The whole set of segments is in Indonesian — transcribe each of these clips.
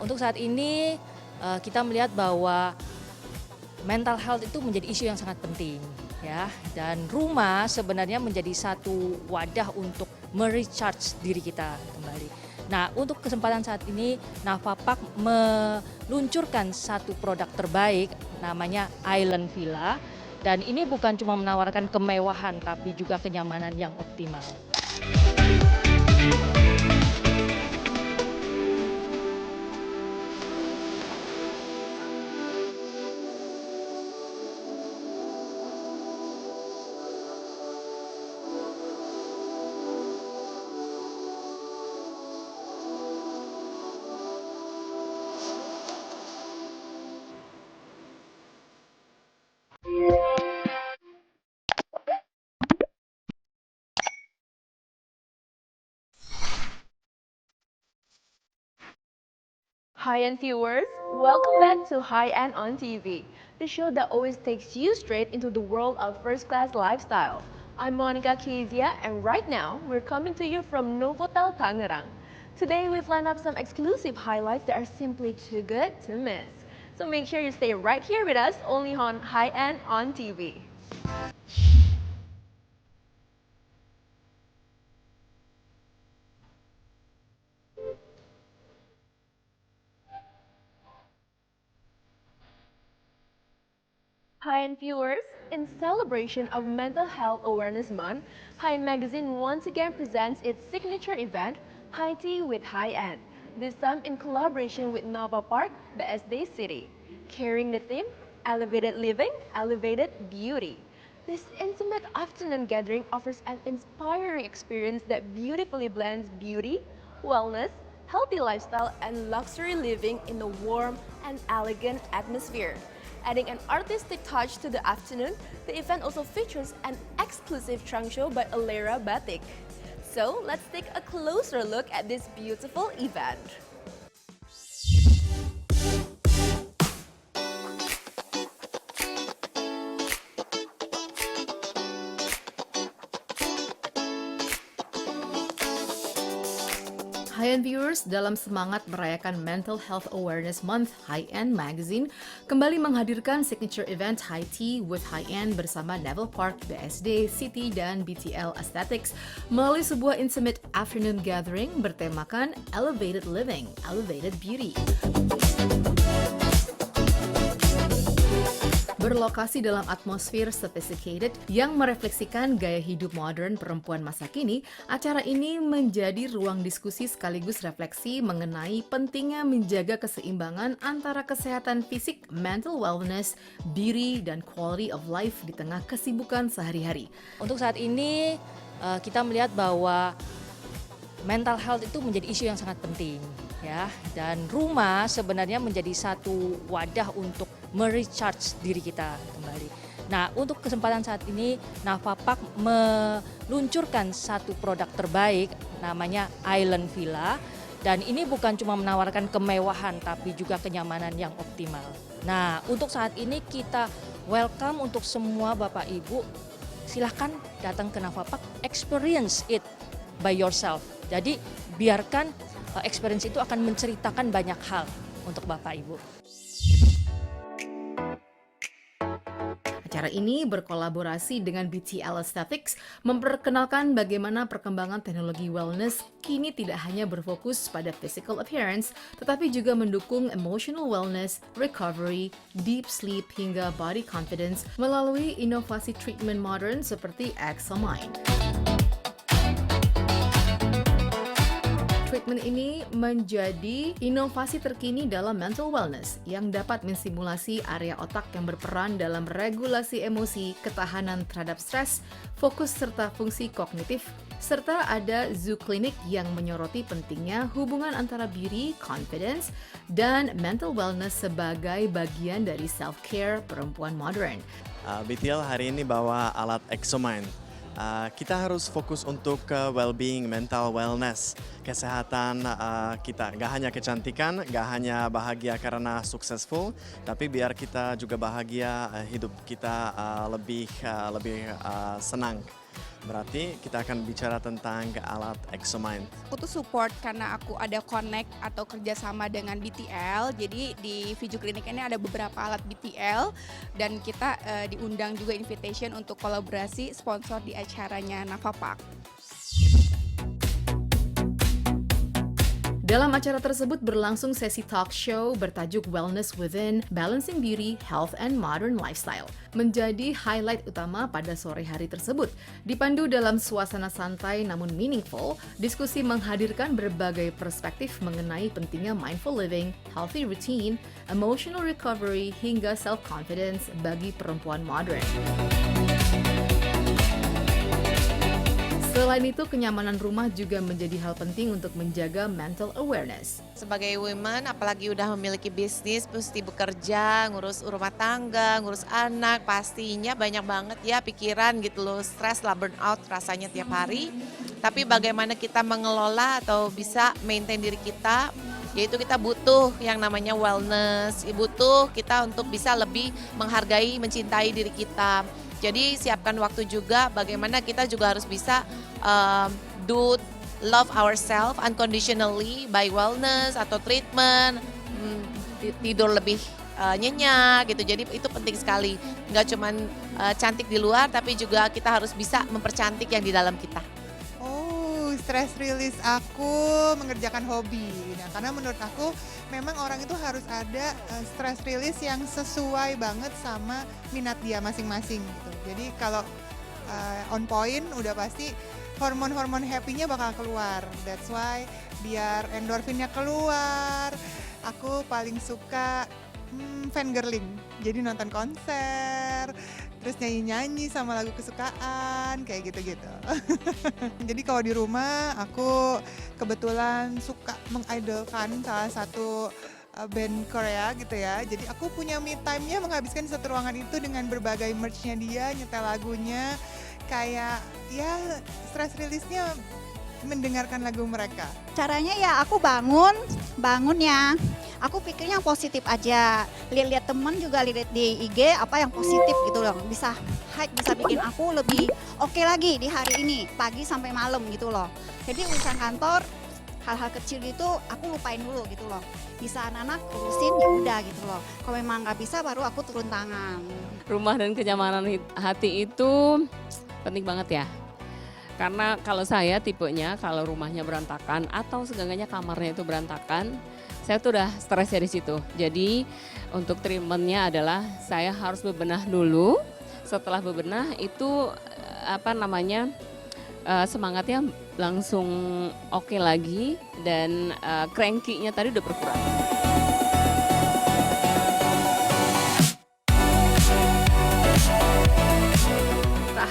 Untuk saat ini kita melihat bahwa mental health itu menjadi isu yang sangat penting ya, dan rumah sebenarnya menjadi satu wadah untuk merecharge diri kita kembali. Nah, untuk kesempatan saat ini Navapak meluncurkan satu produk terbaik namanya Island Villa, dan ini bukan cuma menawarkan kemewahan tapi juga kenyamanan yang optimal. Hi-end viewers, welcome back to High-End on TV, the show that always takes you straight into the world of first-class lifestyle. I'm Monica Kezia, and right now, we're coming to you from Novotel Tangerang. Today, we've lined up some exclusive highlights that are simply too good to miss. So make sure you stay right here with us, only on High-End on TV. Hi-End viewers, in celebration of Mental Health Awareness Month, High-End Magazine once again presents its signature event, High Tea with High-End, this time in collaboration with Nova Park, BSD City, carrying the theme, Elevated Living, Elevated Beauty. This intimate afternoon gathering offers an inspiring experience that beautifully blends beauty, wellness, healthy lifestyle, and luxury living in a warm and elegant atmosphere. Adding an artistic touch to the afternoon, the event also features an exclusive trunk show by Alera Batik. So let's take a closer look at this beautiful event. High-End viewers, dalam semangat merayakan Mental Health Awareness Month, High-End Magazine kembali menghadirkan signature event High Tea with High-End bersama Neville Park, BSD, City, dan BTL Aesthetics melalui sebuah intimate afternoon gathering bertemakan Elevated Living, Elevated Beauty. Berlokasi dalam atmosfer sophisticated yang merefleksikan gaya hidup modern perempuan masa kini, acara ini menjadi ruang diskusi sekaligus refleksi mengenai pentingnya menjaga keseimbangan antara kesehatan fisik, mental wellness, beauty, dan quality of life di tengah kesibukan sehari-hari. Untuk saat ini kita melihat bahwa mental health itu menjadi isu yang sangat penting ya, dan rumah sebenarnya menjadi satu wadah untuk merecharge diri kita kembali. Nah, untuk kesempatan saat ini Navapak meluncurkan satu produk terbaik namanya Island Villa, dan ini bukan cuma menawarkan kemewahan tapi juga kenyamanan yang optimal. Nah, untuk saat ini kita welcome untuk semua Bapak Ibu, silahkan datang ke Navapak, experience it by yourself. Jadi biarkan experience itu akan menceritakan banyak hal untuk Bapak Ibu. Acara ini berkolaborasi dengan BTL Aesthetics memperkenalkan bagaimana perkembangan teknologi wellness kini tidak hanya berfokus pada physical appearance, tetapi juga mendukung emotional wellness, recovery, deep sleep, hingga body confidence melalui inovasi treatment modern seperti Exomind. Treatment ini menjadi inovasi terkini dalam mental wellness yang dapat mensimulasi area otak yang berperan dalam regulasi emosi, ketahanan terhadap stres, fokus serta fungsi kognitif, serta ada Zoo Clinic yang menyoroti pentingnya hubungan antara beauty, confidence, dan mental wellness sebagai bagian dari self-care perempuan modern. BTL hari ini bawa alat Exomind. Kita harus fokus untuk well-being, mental wellness, kesehatan kita. Gak hanya kecantikan, gak hanya bahagia karena successful, tapi biar kita juga bahagia, hidup kita lebih senang. Berarti kita akan bicara tentang alat ExoMind. Aku tuh support karena aku ada connect atau kerjasama dengan BTL. Jadi di Viju Clinic ini ada beberapa alat BTL dan kita diundang juga invitation untuk kolaborasi sponsor di acaranya Nava Park. Dalam acara tersebut berlangsung sesi talk show bertajuk Wellness Within, Balancing Beauty, Health, and Modern Lifestyle. Menjadi highlight utama pada sore hari tersebut. Dipandu dalam suasana santai namun meaningful, diskusi menghadirkan berbagai perspektif mengenai pentingnya mindful living, healthy routine, emotional recovery, hingga self-confidence bagi perempuan modern. Selain itu, kenyamanan rumah juga menjadi hal penting untuk menjaga mental awareness. Sebagai women, apalagi udah memiliki bisnis, mesti bekerja, ngurus rumah tangga, ngurus anak, pastinya banyak banget ya pikiran gitu loh, stres lah, burnout rasanya tiap hari. Tapi bagaimana kita mengelola atau bisa maintain diri kita, yaitu kita butuh yang namanya wellness, butuh kita untuk bisa lebih menghargai, mencintai diri kita. Jadi siapkan waktu juga bagaimana kita juga harus bisa love ourselves unconditionally by wellness atau treatment, tidur lebih nyenyak gitu. Jadi itu penting sekali. Nggak cuman cantik di luar tapi juga kita harus bisa mempercantik yang di dalam kita. Stress release aku mengerjakan hobi. Nah, karena menurut aku memang orang itu harus ada stress release yang sesuai banget sama minat dia masing-masing gitu. Jadi kalau on point udah pasti hormon-hormon happy-nya bakal keluar. That's why biar endorfinnya keluar, aku paling suka fangirling. Jadi nonton konser, terus nyanyi-nyanyi sama lagu kesukaan, kayak gitu-gitu. Jadi kalau di rumah aku kebetulan suka mengidolkan salah satu band Korea gitu ya. Jadi aku punya me time-nya menghabiskan di satu ruangan itu dengan berbagai merch-nya dia, nyetel lagunya. Kayak ya stress release-nya mendengarkan lagu mereka. Caranya ya aku bangun ya. Aku pikirnya yang positif aja. Lihat-lihat teman juga lihat di IG apa yang positif gitu loh. Bisa bikin aku lebih oke lagi di hari ini, pagi sampai malam gitu loh. Jadi urusan kantor hal-hal kecil gitu aku lupain dulu gitu loh. Bisa anak-anak urusin ya udah gitu loh. Kalau memang nggak bisa baru aku turun tangan. Rumah dan kenyamanan hati itu penting banget ya. Karena kalau saya tipenya kalau rumahnya berantakan atau seenggaknya kamarnya itu berantakan, saya tuh udah stres dari situ. Jadi untuk treatmentnya adalah saya harus bebenah dulu. Setelah bebenah itu semangatnya langsung oke lagi dan cranky-nya tadi udah berkurang.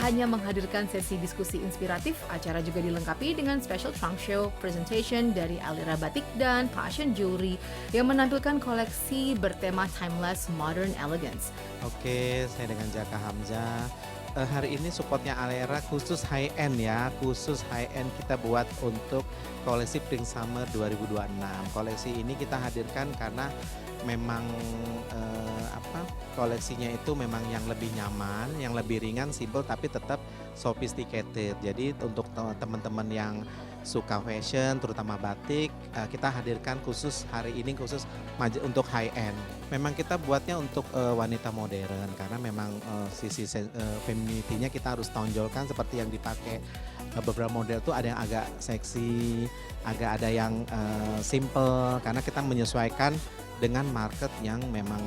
Hanya menghadirkan sesi diskusi inspiratif, acara juga dilengkapi dengan special trunk show, presentation dari Alira Batik dan Fashion Jewelry yang menampilkan koleksi bertema timeless modern elegance. Oke, saya dengan Jaka Hamzah. Hari ini supportnya Alira khusus high end ya, khusus high end kita buat untuk koleksi Spring Summer 2026. Koleksi ini kita hadirkan karena memang koleksinya itu memang yang lebih nyaman, yang lebih ringan, simple tapi tetap sophisticated. Jadi untuk teman-teman yang suka fashion, terutama batik, kita hadirkan khusus hari ini khusus untuk high end. Memang kita buatnya untuk wanita modern karena memang sisi femininity-nya kita harus tonjolkan seperti yang dipakai beberapa model tuh ada yang agak seksi, agak ada yang simple karena kita menyesuaikan dengan market yang memang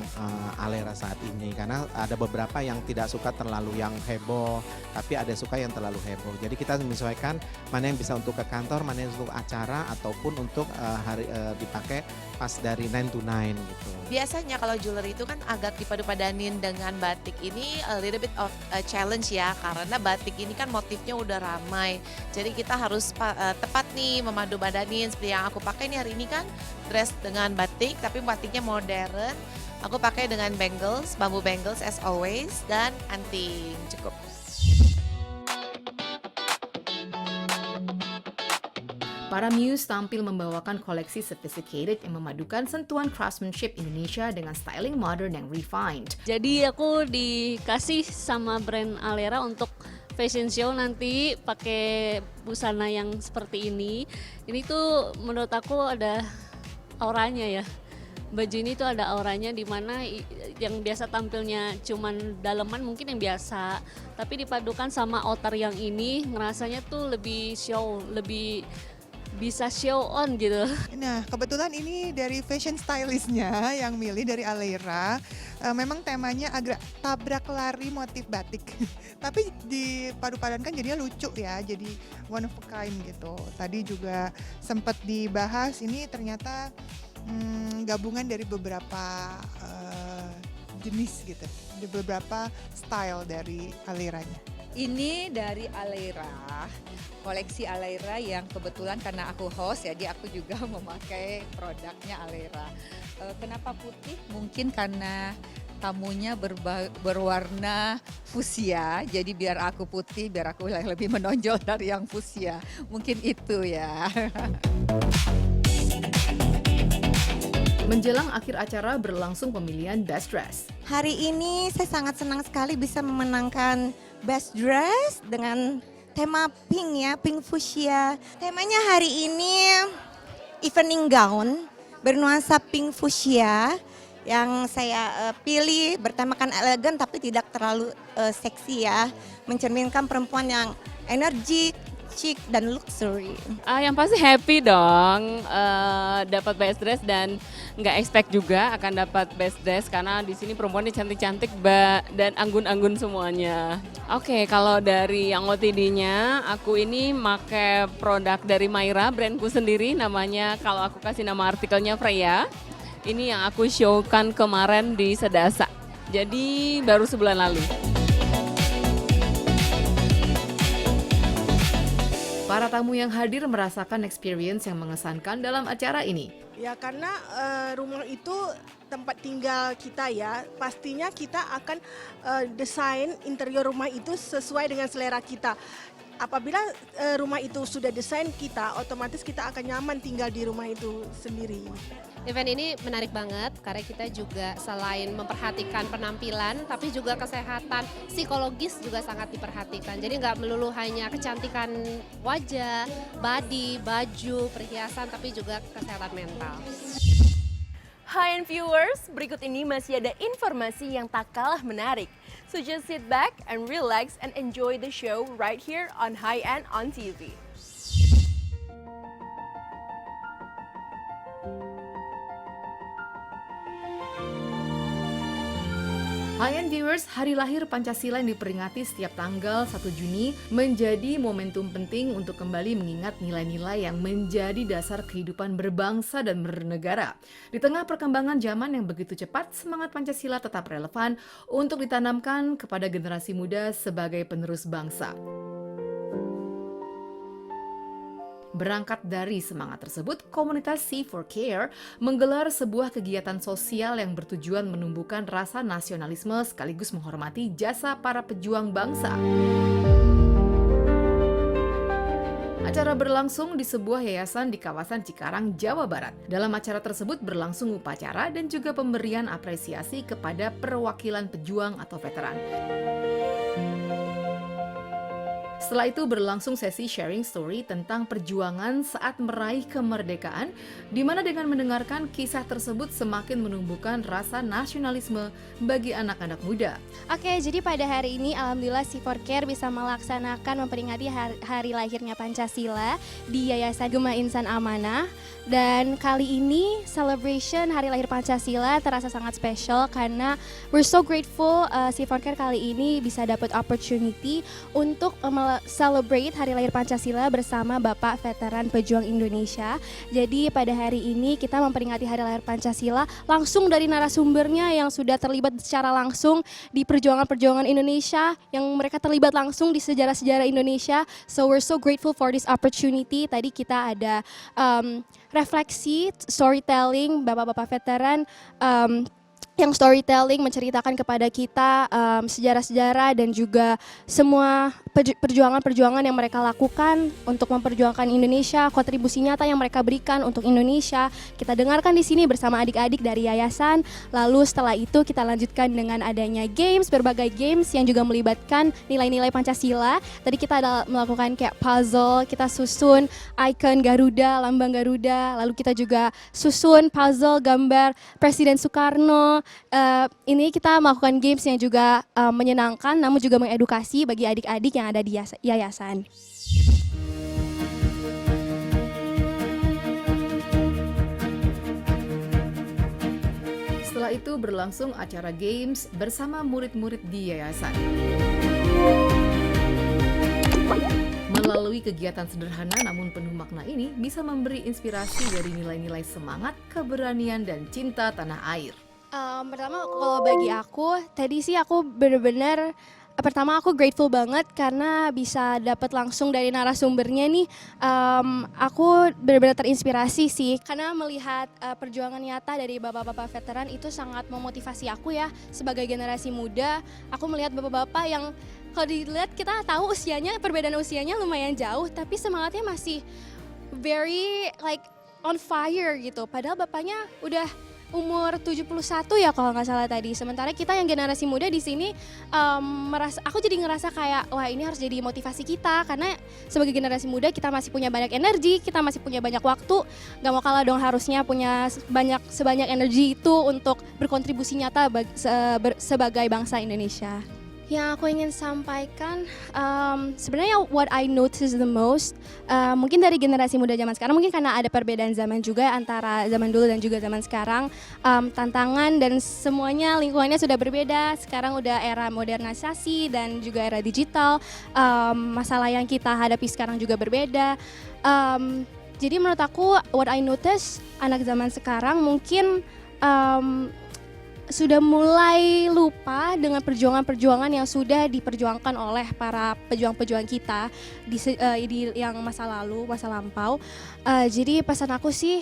Alira saat ini karena ada beberapa yang tidak suka terlalu yang heboh tapi ada suka yang terlalu heboh, jadi kita menyesuaikan mana yang bisa untuk ke kantor, mana yang untuk acara ataupun untuk dipakai pas dari 9 to 9 gitu. Biasanya kalau jewelry itu kan agak dipadu-padanin dengan batik ini a little bit of a challenge ya karena batik ini kan motifnya udah ramai. Jadi kita harus tepat nih memadu-padanin seperti yang aku pakai nih hari ini kan dress dengan batik tapi batiknya modern. Aku pakai dengan bangles, bambu bangles as always dan anting. Cukup. Para muse tampil membawakan koleksi sophisticated yang memadukan sentuhan craftsmanship Indonesia dengan styling modern yang refined. Jadi aku dikasih sama brand Alira untuk fashion show nanti pakai busana yang seperti ini tuh menurut aku ada auranya ya. Baju ini tuh ada auranya, di mana yang biasa tampilnya cuman daleman mungkin yang biasa, tapi dipadukan sama outer yang ini ngerasanya tuh lebih show, lebih bisa show on gitu. Nah, kebetulan ini dari fashion stylistnya yang milih dari Aleira. Memang temanya agak tabrak lari motif batik. Tapi dipadu-padankan jadinya lucu ya, jadi one of a kind gitu. Tadi juga sempat dibahas, ini ternyata gabungan dari beberapa jenis gitu, di beberapa style dari Aleiranya. Ini dari Aleira, koleksi Aleira yang kebetulan karena aku host jadi aku juga memakai produknya Aleira. Kenapa putih? Mungkin karena tamunya berwarna fuchsia, jadi biar aku putih, biar aku lebih menonjol dari yang fuchsia. Mungkin itu ya. Menjelang akhir acara berlangsung pemilihan Best Dress. Hari ini saya sangat senang sekali bisa memenangkan Best Dress dengan tema pink ya, pink fuchsia. Temanya hari ini evening gown bernuansa pink fuchsia yang saya pilih bertemakan elegan tapi tidak terlalu seksi ya. Mencerminkan perempuan yang energik, chic dan luxury. Yang pasti happy dong dapat best dress, dan nggak expect juga akan dapat best dress karena di sini perempuannya cantik-cantik dan anggun-anggun semuanya. Oke, kalau dari yang OTD-nya aku ini pakai produk dari Myra, brandku sendiri, namanya, kalau aku kasih nama artikelnya Freya. Ini yang aku showkan kemarin di Sedasa. Jadi baru sebulan lalu. Para tamu yang hadir merasakan experience yang mengesankan dalam acara ini. Ya karena rumah itu tempat tinggal kita ya, pastinya kita akan desain interior rumah itu sesuai dengan selera kita. Apabila rumah itu sudah desain kita, otomatis kita akan nyaman tinggal di rumah itu sendiri. Event ini menarik banget karena kita juga selain memperhatikan penampilan tapi juga kesehatan psikologis juga sangat diperhatikan. Jadi nggak melulu hanya kecantikan wajah, body, baju, perhiasan tapi juga kesehatan mental. Hi and viewers, berikut ini masih ada informasi yang tak kalah menarik. So just sit back and relax and enjoy the show right here on High End on TV. High-end viewers, Hari Lahir Pancasila yang diperingati setiap tanggal 1 Juni menjadi momentum penting untuk kembali mengingat nilai-nilai yang menjadi dasar kehidupan berbangsa dan bernegara. Di tengah perkembangan zaman yang begitu cepat, semangat Pancasila tetap relevan untuk ditanamkan kepada generasi muda sebagai penerus bangsa. Berangkat dari semangat tersebut, komunitas C4Care menggelar sebuah kegiatan sosial yang bertujuan menumbuhkan rasa nasionalisme sekaligus menghormati jasa para pejuang bangsa. Acara berlangsung di sebuah yayasan di kawasan Cikarang, Jawa Barat. Dalam acara tersebut berlangsung upacara dan juga pemberian apresiasi kepada perwakilan pejuang atau veteran. Setelah itu berlangsung sesi sharing story tentang perjuangan saat meraih kemerdekaan, di mana dengan mendengarkan kisah tersebut semakin menumbuhkan rasa nasionalisme bagi anak-anak muda. Oke, jadi pada hari ini alhamdulillah C4Care bisa melaksanakan memperingati hari lahirnya Pancasila di Yayasan Gema Insan Amanah. Dan kali ini celebration hari lahir Pancasila terasa sangat spesial karena we're so grateful C4Care kali ini bisa dapat opportunity untuk celebrate hari lahir Pancasila bersama Bapak Veteran Pejuang Indonesia. Jadi pada hari ini kita memperingati hari lahir Pancasila langsung dari narasumbernya yang sudah terlibat secara langsung di perjuangan-perjuangan Indonesia, yang mereka terlibat langsung di sejarah-sejarah Indonesia. So we're so grateful for this opportunity. Tadi kita ada refleksi, storytelling, bapak-bapak veteran yang storytelling menceritakan kepada kita sejarah-sejarah dan juga semua perjuangan-perjuangan yang mereka lakukan untuk memperjuangkan Indonesia, kontribusi nyata yang mereka berikan untuk Indonesia. Kita dengarkan di sini bersama adik-adik dari yayasan. Lalu setelah itu kita lanjutkan dengan adanya games, berbagai games yang juga melibatkan nilai-nilai Pancasila. Tadi kita ada melakukan kayak puzzle, kita susun icon Garuda, lambang Garuda, lalu kita juga susun puzzle gambar Presiden Soekarno. Ini kita melakukan games yang juga menyenangkan namun juga mengedukasi bagi adik-adik yang ada di yayasan. Setelah itu berlangsung acara games bersama murid-murid di yayasan. Melalui kegiatan sederhana namun penuh makna ini bisa memberi inspirasi dari nilai-nilai semangat, keberanian, dan cinta tanah air. Pertama kalau bagi aku, tadi sih aku benar-benar pertama aku grateful banget karena bisa dapat langsung dari narasumbernya nih. Aku benar-benar terinspirasi sih karena melihat perjuangan nyata dari bapak-bapak veteran itu sangat memotivasi aku ya sebagai generasi muda. Aku melihat bapak-bapak yang kalau dilihat kita tahu usianya, perbedaan usianya lumayan jauh, tapi semangatnya masih very like on fire gitu. Padahal bapaknya udah umur 71 ya kalau nggak salah tadi. Sementara kita yang generasi muda di sini aku jadi ngerasa kayak wah ini harus jadi motivasi kita karena sebagai generasi muda kita masih punya banyak energi, kita masih punya banyak waktu. Nggak mau kalah dong harusnya punya sebanyak energi itu untuk berkontribusi nyata sebagai bangsa Indonesia. Yang aku ingin sampaikan, sebenarnya what I notice the most, mungkin dari generasi muda zaman sekarang, mungkin karena ada perbedaan zaman juga antara zaman dulu dan juga zaman sekarang, tantangan dan semuanya lingkungannya sudah berbeda, sekarang udah era modernisasi dan juga era digital, masalah yang kita hadapi sekarang juga berbeda. Jadi menurut aku, what I notice, anak zaman sekarang mungkin sudah mulai lupa dengan perjuangan-perjuangan yang sudah diperjuangkan oleh para pejuang-pejuang kita di yang masa lalu, masa lampau. Jadi pesan aku sih,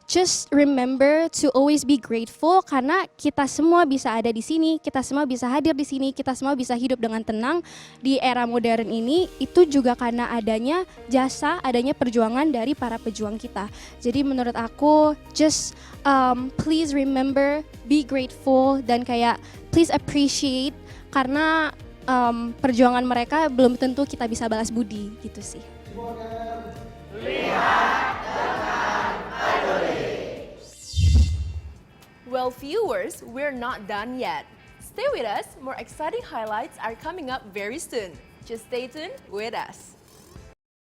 just remember to always be grateful karena kita semua bisa ada di sini, kita semua bisa hadir di sini, kita semua bisa hidup dengan tenang di era modern ini. Itu juga karena adanya jasa, adanya perjuangan dari para pejuang kita. Jadi menurut aku, just please remember, be grateful dan kayak please appreciate karena perjuangan mereka belum tentu kita bisa balas budi gitu sih. Well, viewers, we're not done yet. Stay with us, more exciting highlights are coming up very soon. Just stay tuned with us.